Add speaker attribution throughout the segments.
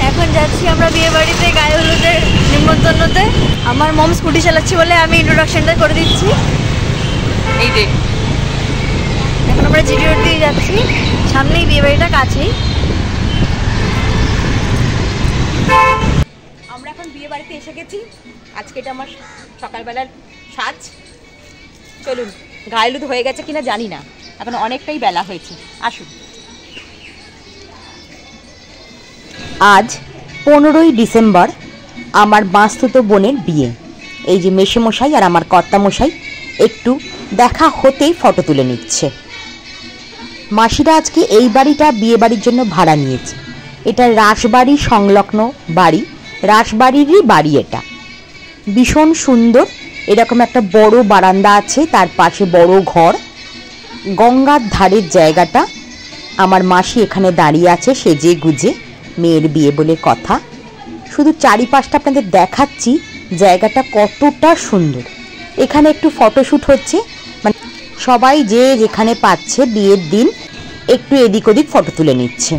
Speaker 1: এখন যাচ্ছি আমরা বিয়ে বাড়িতে গায়ে হলুদের নিমন্ত্রণতে। আমার মম স্কুটি চালাচ্ছি বলে আমি ইন্ট্রোডাকশনটা করে দিচ্ছি। এই যে এখন আমরা জিডি রোড দিয়ে যাচ্ছি, সামনেই বিয়ে বাড়িটা, কাছেই।
Speaker 2: আমরা এখন বিয়ে বাড়িতে এসে গেছি। আজকে এটা আমার সকালবেলার সাজ। চলুন, গায়ে হলুদ হয়ে গেছে কিনা জানি না, এখন অনেকটাই বেলা হয়েছে, আসুন। আজ 15ই ডিসেম্বর আমার মাস্তুতো বোনের বিয়ে। এই যে মেসেমশাই আর আমার কর্তামশাই একটু দেখা হতেই ফটো তুলে নিচ্ছে। মাসিরা আজকে এই বাড়িটা বিয়ে বাড়ির জন্য ভাড়া নিয়েছে। এটা রাসবাড়ি সংলগ্ন বাড়ি, রাসবাড়িরই বাড়ি। এটা ভীষণ সুন্দর। এরকম একটা বড় বারান্দা আছে, তার পাশে বড় ঘর, গঙ্গার ধারের জায়গাটা। আমার মাসি এখানে দাঁড়িয়ে আছে সেজে গুজে, মেয়ের বিয়ে বলে কথা। শুধু চারিপাশটা আপনাদের দেখাচ্ছি, জায়গাটা কতটা সুন্দর। এখানে একটু ফটোশ্যুট হচ্ছে, মানে সবাই যে যেখানে পাচ্ছে বিয়ের দিন একটু এদিক ওদিক ফটো তুলে নিচ্ছে।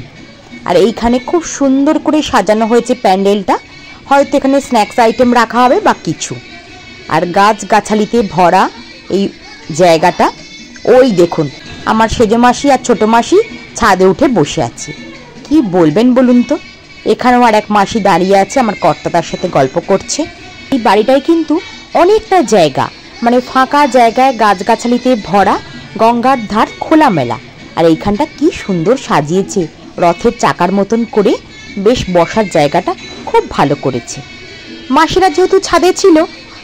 Speaker 2: আর এইখানে খুব সুন্দর করে সাজানো হয়েছে প্যান্ডেলটা। হয়তো এখানে স্ন্যাক্স আইটেম রাখা হবে বা কিছু। আর গাছ গাছালিতে ভরা এই জায়গাটা। ওই দেখুন আমার সেজো মাসি আর ছোটো মাসি ছাদে উঠে বসে আছে। কি বলবেন বলুন তো। এখানেও আর এক মাসি দাঁড়িয়ে আছে, আমার কর্তা তার সাথে গল্প করছে। এই বাড়িটায় কিন্তু অনেকটা জায়গা, মানে ফাঁকা জায়গায় গাছগাছালিতে ভরা, গঙ্গার ধার, খোলামেলা। আর এইখানটা কি সুন্দর সাজিয়েছে, রথের চাকার মতন করে। বেশ বসার জায়গাটা খুব ভালো করেছে। মাসিরা যেহেতু ছাদে ছিল,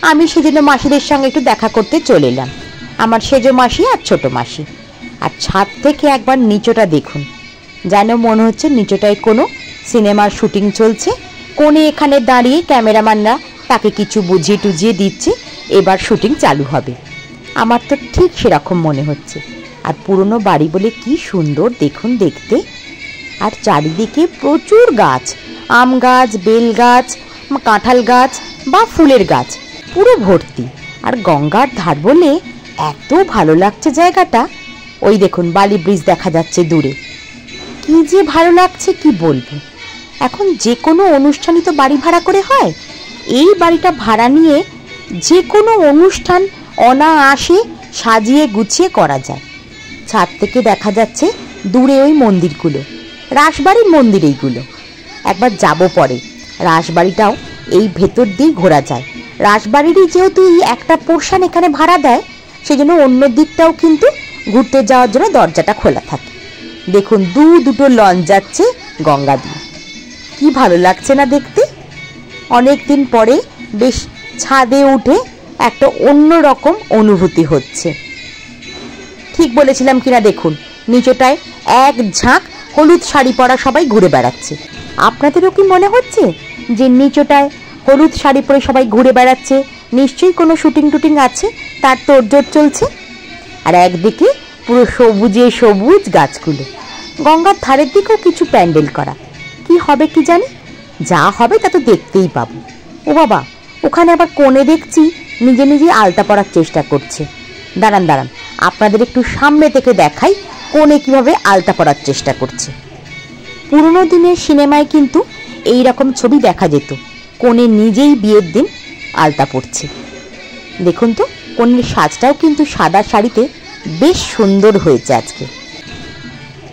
Speaker 2: আমি সেজন্য মাসিদের সঙ্গে একটু দেখা করতে চলে এলাম। আমার সেজো মাসি আর ছোট মাসি। আর ছাদ থেকে একবার নিচটা দেখুন, যেন মনে হচ্ছে নিচটায় কোনো সিনেমার শুটিং চলছে। কোণে এখানে দাঁড়িয়ে ক্যামেরাম্যানরা তাকে কিছু বুঝিয়ে টুজিয়ে দিচ্ছে, এবার শুটিং চালু হবে। আমার তো ঠিক সেরকম মনে হচ্ছে। আর পুরনো বাড়ি বলে কি সুন্দর দেখুন দেখতে। আর চারিদিকে প্রচুর গাছ, আম গাছ, বেল গাছ, কাঁঠাল গাছ বা ফুলের গাছ পুরো ভর্তি। আর গঙ্গার ধার বলে এত ভালো লাগছে জায়গাটা। ওই দেখুন বালি ব্রিজ দেখা যাচ্ছে দূরে, কি যে ভালো লাগছে কি বলবো। এখন যে কোনো অনুষ্ঠানই তো বাড়ি ভাড়া করে হয়। এই বাড়িটা ভাড়া নিয়ে যে কোনো অনুষ্ঠান অনায়াসে সাজিয়ে গুছিয়ে করা যায়। ছাদ থেকে দেখা যাচ্ছে দূরে ওই মন্দিরগুলো, রাসবাড়ির মন্দির এইগুলো। একবার যাব পরে। রাসবাড়িটাও এই ভেতর দিয়েই ঘোরা যায়। রাসবাড়িরই যেহেতু এই একটা পোর্শন এখানে ভাড়া দেয়, সেজন্য অন্য দিকটাও কিন্তু ঘুরতে যাওয়ার জন্য দরজাটা খোলা থাকে। দেখুন দুটো লঞ্চ যাচ্ছে গঙ্গা দিয়ে। কি ভালো লাগছে না দেখতে। অনেক দিন পরে বেশ ছাদে উঠে একটা অন্যরকম অনুভূতি হচ্ছে। ঠিক বলেছিলাম কিনা দেখুন, নিচটায় এক ঝাঁক হলুদ শাড়ি পরা সবাই ঘুরে বেড়াচ্ছে। আপনাদেরও কি মনে হচ্ছে যে নিচটায় হলুদ শাড়ি পরে সবাই ঘুরে বেড়াচ্ছে? নিশ্চয়ই কোনো শুটিং টুটিং আছে, তার তোড়জোড় চলছে। আর একদিকে পুরো সবুজে সবুজ গাছগুলো, গঙ্গার ধারের দিকেও কিছু প্যান্ডেল করা। কি হবে কি জানি, যা হবে তা তো দেখতেই পাবো। ও বাবা, ওখানে আবার কোণে দেখছি নিজে নিজে আলতা পরার চেষ্টা করছে। দাঁড়ান দাঁড়ান, আপনাদের একটু সামনে থেকে দেখাই কোণে কিভাবে আলতা পরার চেষ্টা করছে। পুরনো দিনের সিনেমায় কিন্তু এই রকম ছবি দেখা যেত, কোণে নিজেই বিয়ের দিন আলতা পরছে। দেখুন তো, কোণের সাজটাও কিন্তু সাদা শাড়িতে বেশ সুন্দর হয়েছে আজকে।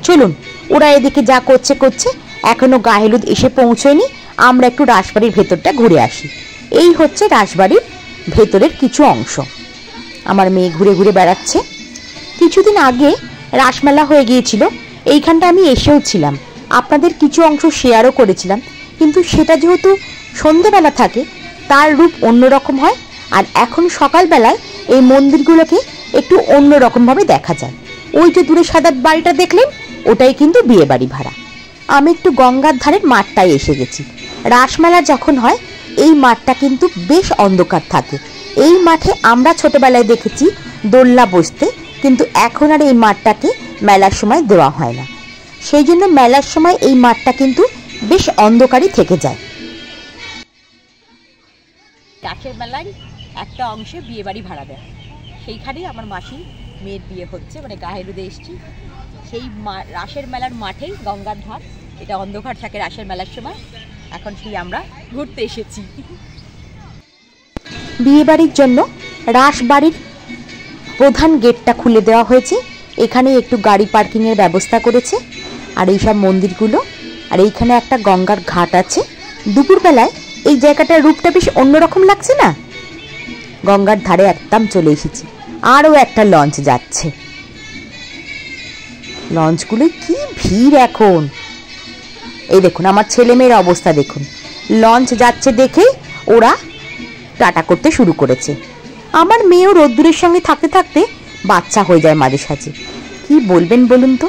Speaker 2: চলুন, ওরা এদিকে যা করছে করছে, এখনো গায়ে হলুদ এসে পৌঁছয়নি। আমরা একটু রাসবাড়ির ভেতরটা ঘুরে আসি। এই হচ্ছে রাসবাড়ির ভেতরের কিছু অংশ। আমার মেয়ে ঘুরে ঘুরে বেড়াচ্ছে। কিছুদিন আগে রাসমেলা হয়ে গিয়েছিল, এইখানটা আমি এসেও ছিলাম, আপনাদের কিছু অংশ শেয়ারও করেছিলাম। কিন্তু সেটা যেহেতু সন্ধ্যেবেলা থাকে, তার রূপ অন্যরকম হয়। আর এখন সকালবেলায় এই মন্দিরগুলোকে একটু অন্যরকমভাবে দেখা যায়। ওই যে দূরে সাদা বাড়িটা দেখলেন, ওটাই কিন্তু বিয়ে বাড়ি ভাড়া। আমি একটু গঙ্গার ধারের মাঠটায় এসে গেছি। রাসমেলা যখন হয় এই মাঠটা কিন্তু বেশ অন্ধকার থাকে। এই মাঠে আমরা ছোটবেলায় দেখেছি দোলনা বসতে, কিন্তু এখন আর এই মাঠটাকে মেলার সময় দেওয়া হয় না। সেই জন্য মেলার সময় এই মাঠটা কিন্তু বেশ অন্ধকারই থেকে যায়। রাসের মেলায় একটা অংশে বিয়ে বাড়ি ভাড়া দেয়, সেইখানেই আমার মাসি মেয়ের বিয়ে হচ্ছে, মানে গায়ে হলুদে এসছি। সেই রাসের মেলার মাঠেই গঙ্গার ধার, এটা অন্ধকার থাকে রাসের মেলার সময়। এখন সেই আমরা ঘুরতে এসেছি। বিয়ে বাড়ির জন্য রাসবাড়ির প্রধান গেটটা খুলে দেওয়া হয়েছে। এখানে একটু গাড়ি পার্কিংয়ের ব্যবস্থা করেছে। আর এইসব মন্দিরগুলো, আর এইখানে একটা গঙ্গার ঘাট আছে। দুপুরবেলায় এই জায়গাটার রূপটা বেশ অন্যরকম লাগছে না? গঙ্গার ধারে একদম চলে এসেছি। আরও একটা লঞ্চ যাচ্ছে। লঞ্চগুলো কি ভিড় এখন! এই দেখুন আমার ছেলে মেয়ের অবস্থা দেখুন, লঞ্চ যাচ্ছে দেখেই ওরা টাটা করতে শুরু করেছে। আমার মেয়েও রোদ্দুরের সঙ্গে থাকতে থাকতে বাচ্চা হয়ে যায় মাঝে সাঝে। কি বলবেন বলুন তো,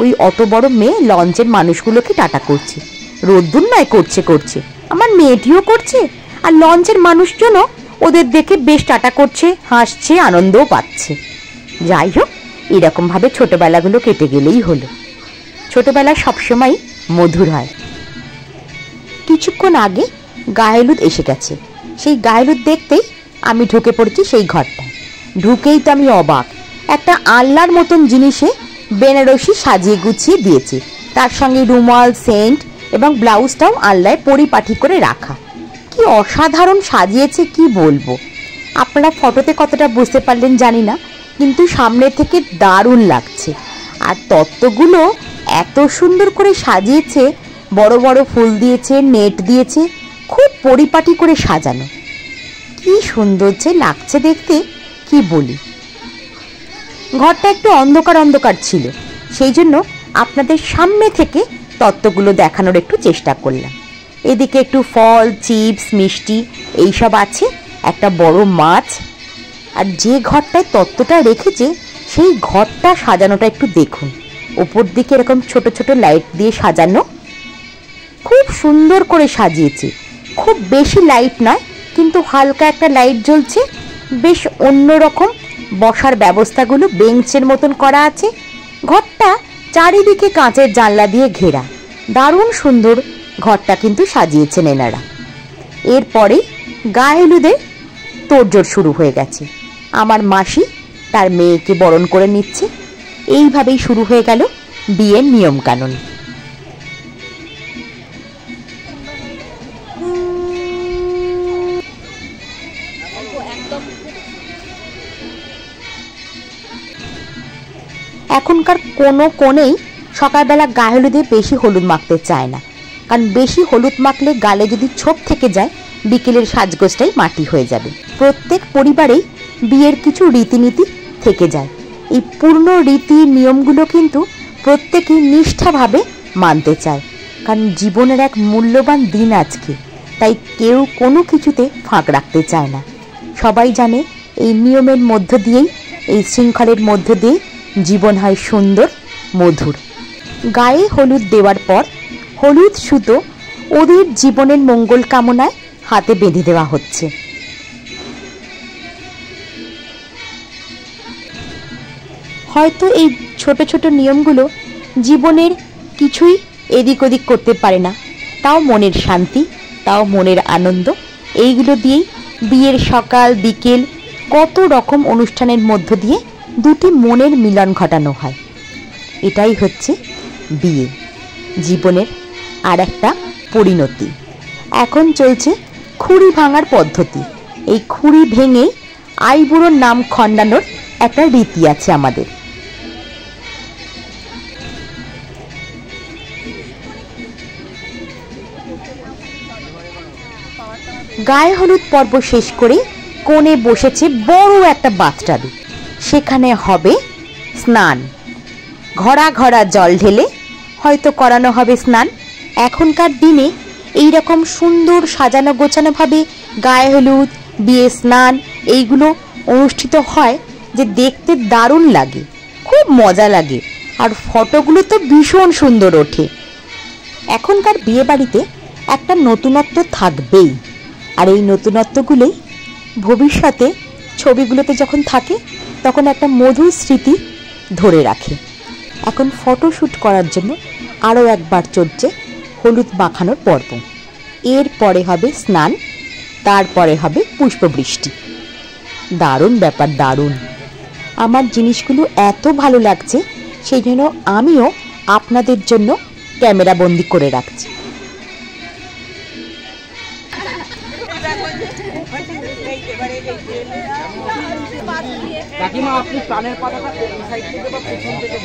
Speaker 2: ওই অত বড় মেয়ে লঞ্চের মানুষগুলোকে টাটা করছে। রোদ্দুর নয় করছে, আমার মেয়েটিও করছে, আর লঞ্চের মানুষজনও ওদের দেখে বেশ টাটা করছে, হাসছে, আনন্দও পাচ্ছে। যাই হোক, এরকমভাবে ছোটবেলাগুলো কেটে গেলেই হলো। ছোটবেলা সবসময় মধুর হয়। কিছুক্ষণ আগে গায়ে হলুদ এসে গেছে। সেই গায়ে হলুদ দেখতেই আমি ঢুকে পড়েছি সেই ঘরটায়। ঢুকেই তো আমি অবাক, একটা আলনার মতন জিনিসে বেনারসি সাজিয়ে গুছিয়ে দিয়েছে, তার সঙ্গে রুমাল, সেন্ট এবং ব্লাউজটাও আলনায় পরিপাটি করে রাখা। কি অসাধারণ সাজিয়েছে কি বলবো। আপনারা ফটোতে কতটা বুঝতে পারলেন জানি না, কিন্তু সামনে থেকে দারুণ লাগছে। আর তত্ত্বগুলো এত সুন্দর করে সাজিয়েছে, বড় বড় ফুল দিয়েছে, নেট দিয়েছে, খুব পরিপাটি করে সাজানো। কি সুন্দর যে লাগছে দেখতে, কি বলি। ঘরটা একটু অন্ধকার অন্ধকার ছিল, সেই জন্য আপনাদের সামনে থেকে তত্ত্বগুলো দেখানোর একটু চেষ্টা করলাম। এদিকে একটু ফল, চিপস, মিষ্টি এইসব আছে, একটা বড় মাছ। আর যে ঘরটায় তত্ত্বটা রেখেছে সেই ঘরটা সাজানোটা একটু দেখুন। ওপর দিকে এরকম ছোট ছোট লাইট দিয়ে সাজানো, খুব সুন্দর করে সাজিয়েছে। খুব বেশি লাইট নয়, কিন্তু হালকা একটা লাইট জ্বলছে, বেশ অন্যরকম। বসার ব্যবস্থাগুলো বেঞ্চের মতন করা আছে। ঘরটা চারিদিকে কাঁচের জানলা দিয়ে ঘেরা, দারুণ সুন্দর ঘরটা কিন্তু সাজিয়েছেন এনারা। এরপরে গায়ে হলুদের তোড়জোড় শুরু হয়ে গেছে। আমার মাসি তার মেয়েকে বরণ করে নিচ্ছে। এইভাবেই শুরু হয়ে গেল বিয়ের নিয়ম কানুন। এখনকার কোনো কোণেই সকালবেলা গায়ে হলুদে বেশি হলুদ মাখতে চায় না, কারণ বেশি হলুদ মাখলে গালে যদি ছোপ থেকে যায় বিকেলের সাজগোজটাই মাটি হয়ে যাবে। প্রত্যেক পরিবারেই বিয়ের কিছু রীতিনীতি থেকে যায়। এই পূর্ণ রীতি নিয়মগুলো কিন্তু প্রত্যেকেই নিষ্ঠাভাবে মানতে চায়, কারণ জীবনের এক মূল্যবান দিন আজকে, তাই কেউ কোনো কিছুতে ফাঁক রাখতে চায় না। সবাই জানে এই নিয়মের মধ্য দিয়েই, এই শৃঙ্খলের মধ্য দিয়ে জীবন হয় সুন্দর, মধুর। গায়ে হলুদ দেওয়ার পর হলুদ সুতো ওদের জীবনের মঙ্গল কামনায় হাতে বেঁধে দেওয়া হচ্ছে। হয়তো এই ছোট ছোট নিয়মগুলো জীবনের কিছুই এদিক ওদিক করতে পারে না, তাও মনের শান্তি, তাও মনের আনন্দ, এইগুলো দিয়েই বিয়ের সকাল বিকেল কত রকম অনুষ্ঠানের মধ্য দিয়ে দুটি মনের মিলন ঘটানো হয়। এটাই হচ্ছে বিয়ে, জীবনের আর একটা পরিণতি। এখন চলছে খুঁড়ি ভাঙার পদ্ধতি। এই খুঁড়ি ভেঙে আইবুড়োর নাম খণ্ডানোর একটা রীতি আছে আমাদের। গায়ে হলুদ পর্ব শেষ করে কোণে বসেছে বড় একটা বাথটাবে। সেখানে হবে স্নান। ঘড়া ঘড়া জল ঢেলে হয়তো করানো হবে স্নান। এখনকার দিনে এই রকম সুন্দর সাজানো গোছানোভাবে গায়ে হলুদ, বিয়ে, স্নান এইগুলো অনুষ্ঠিত হয় যে দেখতে দারুণ লাগে, খুব মজা লাগে। আর ফটোগুলো তো ভীষণ সুন্দর ওঠে। এখনকার বিয়ে বাড়িতে একটা নতুনত্ব থাকবেই, আর এই নতুনত্বগুলোই ভবিষ্যতে ছবিগুলোতে যখন থাকে তখন একটা মধুর স্মৃতি ধরে রাখে। এখন ফটোশ্যুট করার জন্য আরও একবার চলছে হলুদ মাখানোর পর্ব। এরপরে হবে স্নান, তারপরে হবে পুষ্পবৃষ্টি। দারুণ ব্যাপার, দারুণ। আমার জিনিসগুলো এত ভালো লাগছে, সেই জন্য আমিও আপনাদের জন্য ক্যামেরা বন্দি করে রাখছি।
Speaker 3: কাকিমা আপনি প্রাণের পাতাটা এই সাইড থেকে বা পেছন থেকে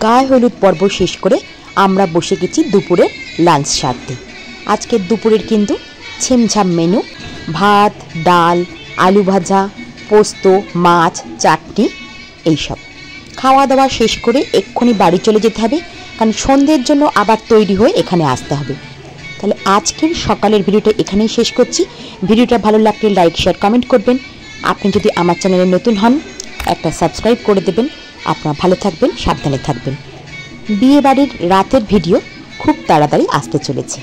Speaker 2: গায়ে হলুদ পর্ব শেষ করে আমরা বসে গেছি দুপুরে লাঞ্চ সারতে। আজকের দুপুরের কিন্তু ছিমছাম মেনু, ভাত, ডাল, আলু ভাজা, পোস্ত, মাছ, চাটনি, এইসব। খাওয়া দাওয়া শেষ করে এক্ষুনি বাড়ি চলে যেতে হবে, কারণ সন্ধ্যের জন্য আবার তৈরি হয়ে এখানে আসতে হবে। তাহলে আজকের সকালের ভিডিওটা এখানেই শেষ করছি। ভিডিওটা ভালো লাগলে লাইক, শেয়ার, কমেন্ট করবেন। আপনি যদি আমার চ্যানেলে নতুন হন একটা সাবস্ক্রাইব করে দেবেন। আপনারা ভালো থাকবেন, সাবধানে থাকবেন। বিয়ে বাড়ির রাতের ভিডিও খুব তাড়াতাড়ি আসতে চলেছে।